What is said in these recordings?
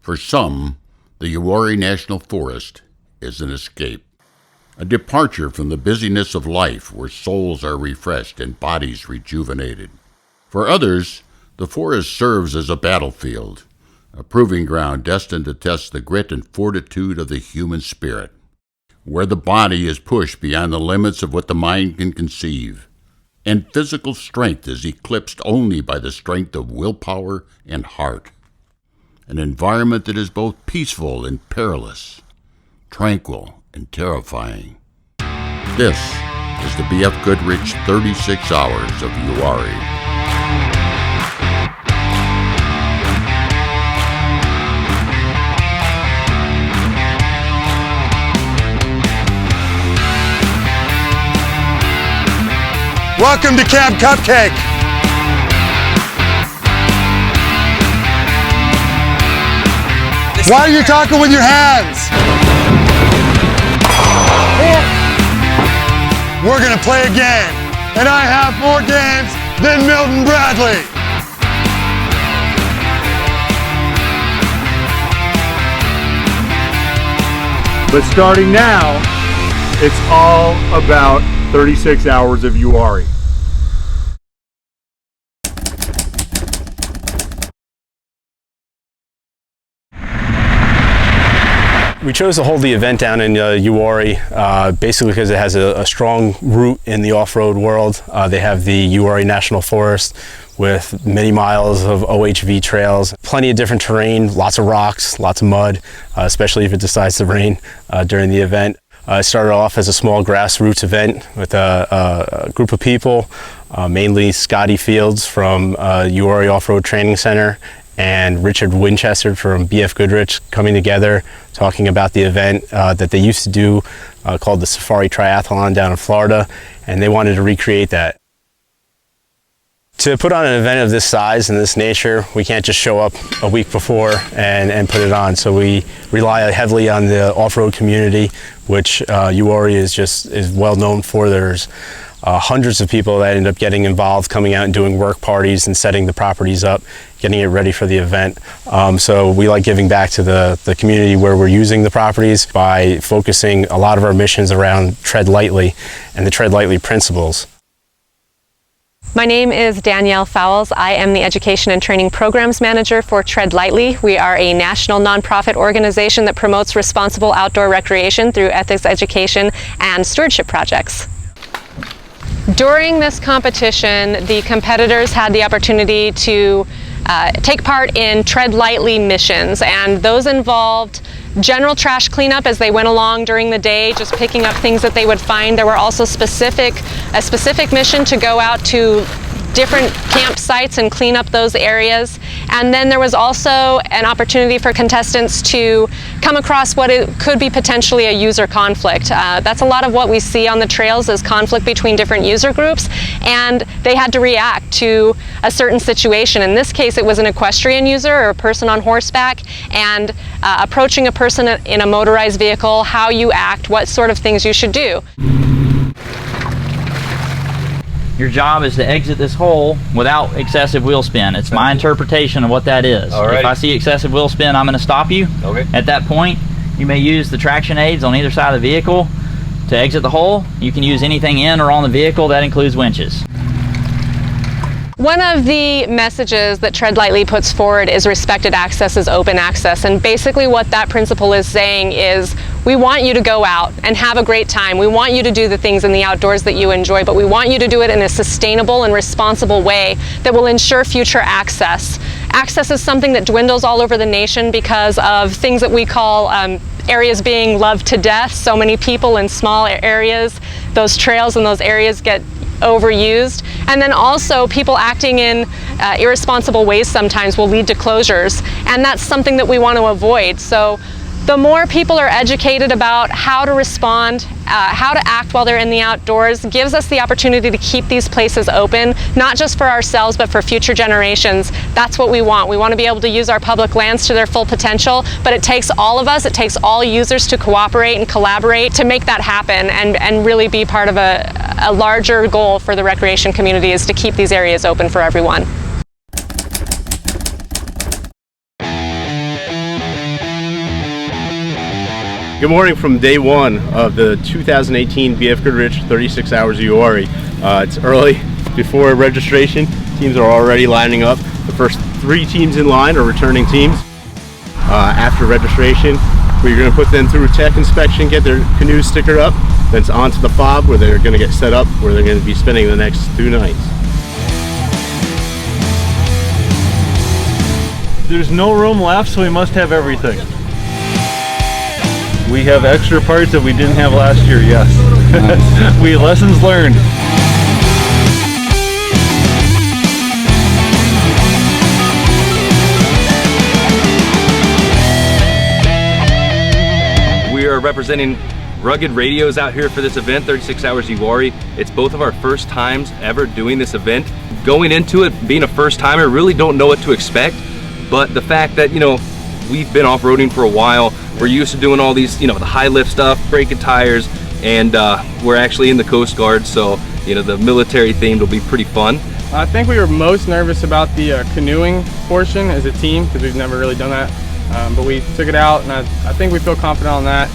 For some, the Uwharrie National Forest is an escape, a departure from the busyness of life where souls are refreshed and bodies rejuvenated. For others, the forest serves as a battlefield, a proving ground destined to test the grit and fortitude of the human spirit, where the body is pushed beyond the limits of what the mind can conceive, and physical strength is eclipsed only by the strength of willpower and heart. An environment that is both peaceful and perilous, tranquil and terrifying. This is the BFGoodrich 36 Hours of Uwharrie. Welcome to Camp Cupcake. Why are you talking with your hands? We're gonna play a game, and I have more games than Milton Bradley. But starting now, it's all about 36 hours of Uwharrie. We chose to hold the event down in Uwharrie basically because it has a strong root in the off-road world. They have the Uwharrie National Forest with many miles of OHV trails, plenty of different terrain, lots of rocks, lots of mud, especially if it decides to rain during the event. It started off as a small grassroots event with a group of people, mainly Scotty Fields from Uwharrie Off-Road Training Center and Richard Winchester from BFGoodrich coming together, talking about the event that they used to do called the Safari Triathlon down in Florida, and they wanted to recreate that. To put on an event of this size and this nature, we can't just show up a week before and put it on. So we rely heavily on the off-road community, which Uwharrie is well known for. There's hundreds of people that end up getting involved, coming out and doing work parties and setting the properties up, getting it ready for the event. So we like giving back to the community where we're using the properties by focusing a lot of our missions around Tread Lightly and the Tread Lightly principles. My name is Danielle Fowles. I am the Education and Training Programs Manager for Tread Lightly. We are a national nonprofit organization that promotes responsible outdoor recreation through ethics education and stewardship projects. During this competition, the competitors had the opportunity to take part in Tread Lightly missions, and those involved general trash cleanup as they went along during the day, just picking up things that they would find. There were also a specific mission to go out to different campsites and clean up those areas. And then there was also an opportunity for contestants to come across what it could be potentially a user conflict. That's a lot of what we see on the trails is conflict between different user groups, and they had to react to a certain situation. In this case, it was an equestrian user or a person on horseback, and approaching a person in a motorized vehicle, how you act, what sort of things you should do. Your job is to exit this hole without excessive wheel spin. It's my interpretation of what that is. If I see excessive wheel spin, I'm going to stop you. At that point, you may use the traction aids on either side of the vehicle to exit the hole. You can use anything in or on the vehicle. That includes winches. One of the messages that Tread Lightly puts forward is respected access is open access, and basically what that principle is saying is we want you to go out and have a great time. We want you to do the things in the outdoors that you enjoy, but we want you to do it in a sustainable and responsible way that will ensure future access. Access is something that dwindles all over the nation because of things that we call areas being loved to death. So many people in small areas, those trails and those areas get overused, and then also people acting in irresponsible ways sometimes will lead to closures, and that's something that we want to avoid. So the more people are educated about how to respond, how to act while they're in the outdoors, gives us the opportunity to keep these places open, not just for ourselves, but for future generations. That's what we want. We want to be able to use our public lands to their full potential, but it takes all of us, it takes all users to cooperate and collaborate to make that happen and really be part of a larger goal for the recreation community is to keep these areas open for everyone. Good morning from day one of the 2018 BFGoodrich 36 Hours of Uwharrie. It's early before registration. Teams are already lining up. The first 3 teams in line are returning teams. After registration, we're going to put them through a tech inspection, get their canoes stickered up, then it's on to the fob where they're going to get set up, where they're going to be spending the next 2 nights. There's no room left, so we must have everything. We have extra parts that we didn't have last year, yes. Lessons learned. We are representing Rugged Radios out here for this event, 36 Hours Uwharrie. It's both of our first times ever doing this event. Going into it, being a first timer, really don't know what to expect, but the fact that, you know, we've been off-roading for a while, we're used to doing all these, you know, the high lift stuff, breaking tires, and we're actually in the Coast Guard, so, you know, the military themed will be pretty fun. I think we were most nervous about the canoeing portion as a team, because we've never really done that. But we took it out, and I think we feel confident on that.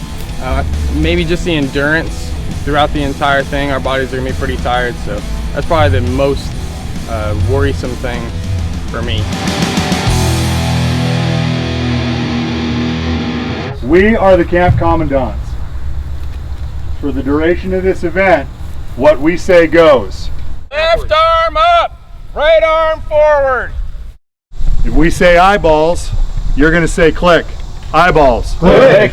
Maybe just the endurance throughout the entire thing. Our bodies are going to be pretty tired, so that's probably the most worrisome thing for me. We are the camp commandants. For the duration of this event, what we say goes. Left arm up, right arm forward. If we say eyeballs, you're going to say click. Eyeballs. Click.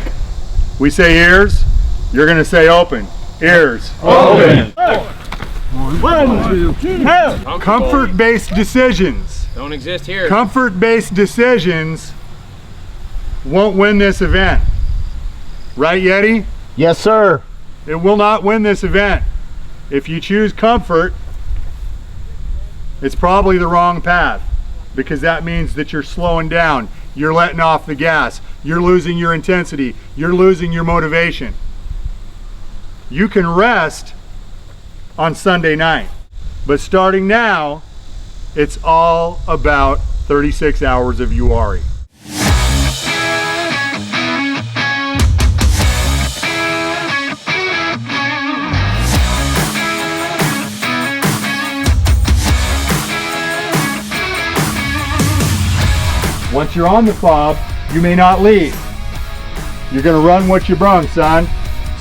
We say ears, you're going to say open. Ears. Open. 1, 2, 3. Comfort-based decisions. Don't exist here. Comfort-based decisions won't win this event. Right, Yeti? Yes, sir. It will not win this event. If you choose comfort, it's probably the wrong path, because that means that you're slowing down. You're letting off the gas. You're losing your intensity. You're losing your motivation. You can rest on Sunday night, but starting now, it's all about 36 hours of Uwharrie. Once you're on the fob, you may not leave. You're gonna run what you brung, son.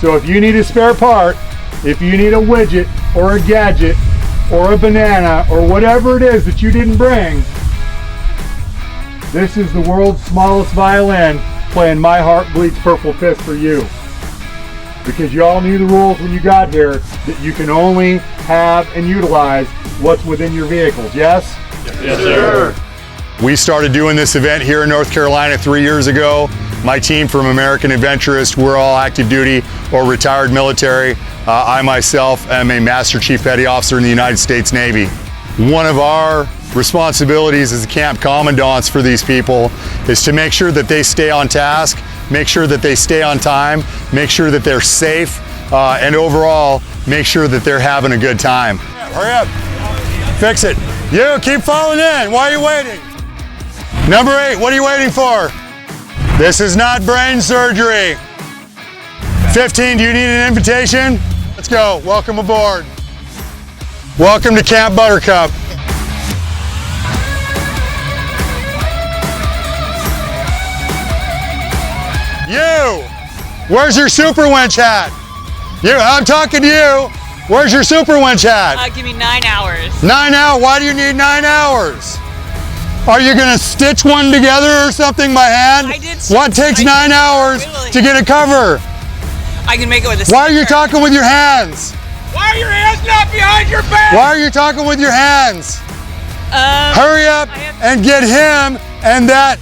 So if you need a spare part, if you need a widget or a gadget or a banana or whatever it is that you didn't bring, this is the world's smallest violin playing My Heart Bleeds Purple Fist for you. Because you all knew the rules when you got here, that you can only have and utilize what's within your vehicles, yes? Yes, sir. We started doing this event here in North Carolina 3 years ago. My team from American Adventurist, we're all active duty or retired military. I myself am a Master Chief Petty Officer in the United States Navy. One of our responsibilities as the camp commandants for these people is to make sure that they stay on task, make sure that they stay on time, make sure that they're safe, and overall, make sure that they're having a good time. Hurry up, fix it. You, keep falling in, why are you waiting? Number 8, what are you waiting for? This is not brain surgery. 15, do you need an invitation? Let's go, welcome aboard. Welcome to Camp Buttercup. You, where's your super winch hat? You, I'm talking to you. Where's your super winch hat? Give me 9 hours. 9 hours, why do you need 9 hours? Are you gonna stitch one together or something by hand? I did. What takes 9 hours to get a cover? I can make it with a Why are you talking with your hands? Why are your hands not behind your back? Why are you talking with your hands? Hurry up and get him and that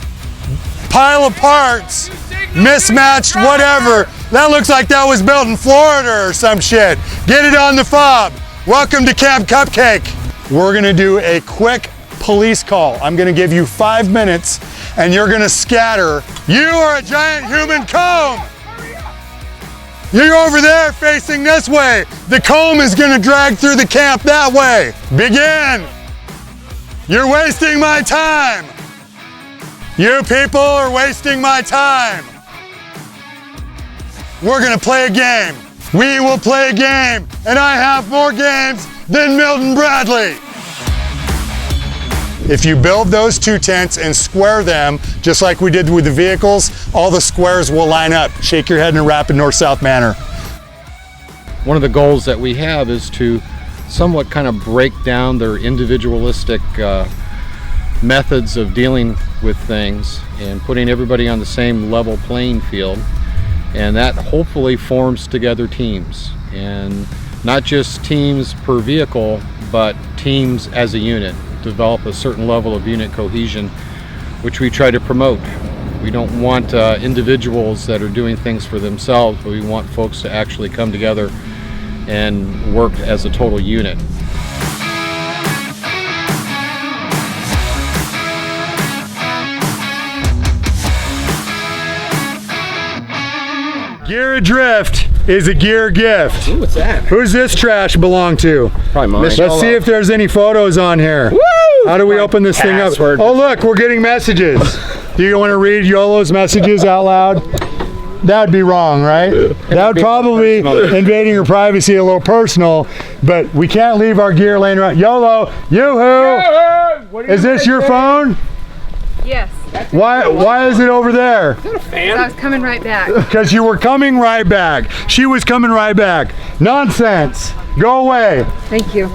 pile of parts, mismatched, whatever. That looks like that was built in Florida or some shit. Get it on the fob. Welcome to Camp Cupcake. We're gonna do a quick police call. I'm gonna give you 5 minutes and you're gonna scatter. You are a giant human comb. You're over there facing this way. The comb is gonna drag through the camp that way. Begin. You're wasting my time. You people are wasting my time. we're gonna play a game. We will play a game, and I have more games than Milton Bradley. If you build those 2 tents and square them, just like we did with the vehicles, all the squares will line up. Shake your head in a rapid north-south manner. One of the goals that we have is to somewhat kind of break down their individualistic methods of dealing with things and putting everybody on the same level playing field, and that hopefully forms together teams, and not just teams per vehicle but teams as a unit, develop a certain level of unit cohesion, which we try to promote. We don't want individuals that are doing things for themselves, but we want folks to actually come together and work as a total unit. Gear adrift is a gear gift. Ooh, what's that? Who's this trash belong to? Probably mine. Let's see if there's any photos on here. Woo! How do we open this thing up? Oh look, we're getting messages. Do you want to read Yolo's messages out loud? That would be wrong, right? That would probably be invading your privacy, a little personal, but we can't leave our gear laying around. Yolo, yoo-hoo! Is this your phone? Yes. Why is it over there? Is that a fan? I was coming right back. Because you were coming right back. She was coming right back. Nonsense. Go away. Thank you.